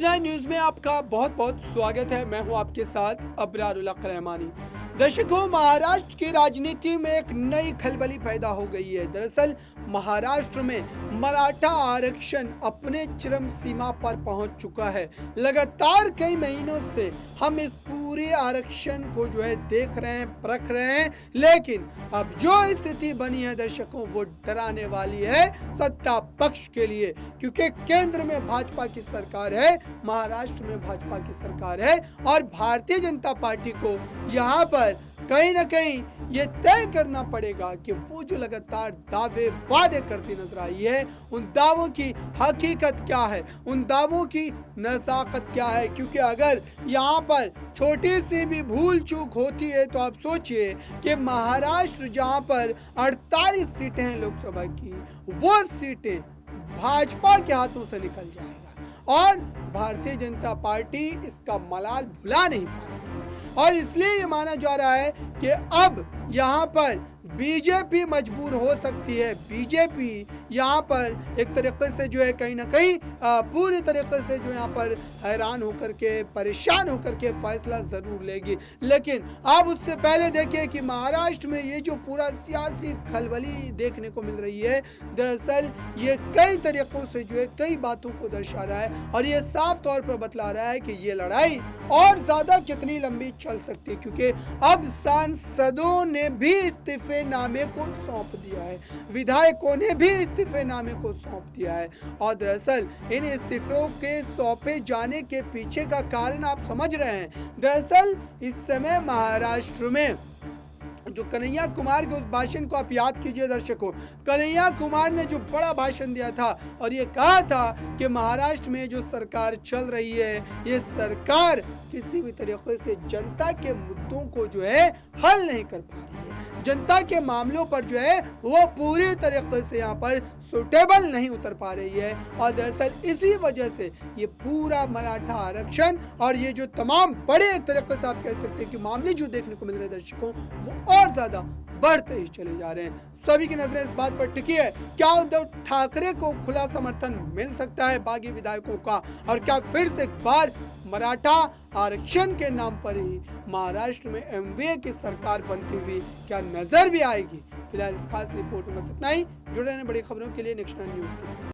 Next nine news में आपका बहुत बहुत स्वागत है। मैं हूं आपके साथ अबरारुल हक रहमानी। दर्शकों, महाराष्ट्र की राजनीति में एक नई खलबली पैदा हो गई है। दरअसल महाराष्ट्र में मराठा आरक्षण अपने चरम सीमा पर पहुंच चुका है। लगातार कई महीनों से हम इस पूरे आरक्षण को देख रहे हैं, परख रहे हैं, लेकिन अब जो स्थिति बनी है दर्शकों, वो डराने वाली है सत्ता पक्ष के लिए, क्योंकि केंद्र में भाजपा की सरकार है, महाराष्ट्र में भाजपा की सरकार है और भारतीय जनता पार्टी को यहाँ पर कहीं ना कहीं ये तय करना पड़ेगा कि वो जो लगातार दावे वादे करती नजर आई है, उन दावों की हकीकत क्या है, उन दावों की नज़ाकत क्या है। क्योंकि अगर यहाँ पर छोटी सी भी भूल चूक होती है तो आप सोचिए कि महाराष्ट्र जहाँ पर 48 सीटें हैं लोकसभा की, वो सीटें भाजपा के हाथों से निकल जाएगा और भारतीय जनता पार्टी इसका मलाल भुला नहीं पाएगी। और इसलिए ये माना जा रहा है कि अब यहाँ पर बीजेपी मजबूर हो सकती है। बीजेपी यहाँ पर एक तरीके से कहीं ना कहीं पूरी तरीके से यहाँ पर हैरान होकर के, परेशान होकर के फैसला जरूर लेगी। लेकिन अब उससे पहले देखिए कि महाराष्ट्र में ये जो पूरा सियासी खलबली देखने को मिल रही है, दरअसल ये कई तरीकों से कई बातों को दर्शा रहा है और ये साफ तौर पर बतला रहा है कि ये लड़ाई और ज्यादा कितनी लंबी चल सकती है, क्योंकि अब सांसदों ने भी इस्तीफे नामे को सौंप दिया है, विधायकों ने भी इस्तीफे नामे को सौंप दिया है। और दरअसल इन इस्तीफों के सौंपे जाने के पीछे का कारण आप समझ रहे हैं। दरअसल इस समय महाराष्ट्र में जो कन्हैया कुमार के उस भाषण को आप याद कीजिए दर्शकों, कन्हैया कुमार ने जो बड़ा भाषण दिया था और ये कहा था कि महाराष्ट्र में जो सरकार चल रही है, ये सरकार किसी भी तरीके से जनता के मुद्दों को हल नहीं कर पा रही है, जनता के मामलों पर वो पूरी तरीके से यहाँ पर सुटेबल नहीं उतर पा रही है। और दरअसल इसी वजह से ये पूरा मराठा आरक्षण और ये जो तमाम बड़े एक तरीके से आप कह सकते हैं कि मामले जो देखने को मिल रहे हैं दर्शकों, वो और ज्यादा बढ़ते ही चले जा रहे हैं। सभी की नजरें इस बात पर टिकी है, क्या उद्धव ठाकरे को खुला समर्थन मिल सकता है बागी विधायकों का, और क्या फिर से एक बार मराठा आरक्षण के नाम पर ही महाराष्ट्र में एमवीए की सरकार बनती हुई क्या नजर भी आएगी। फिलहाल इस खास रिपोर्ट में बस इतना ही। जुड़े रहने बड़ी खबरों के लिए नेक्स्ट नाइन न्यूज के साथ।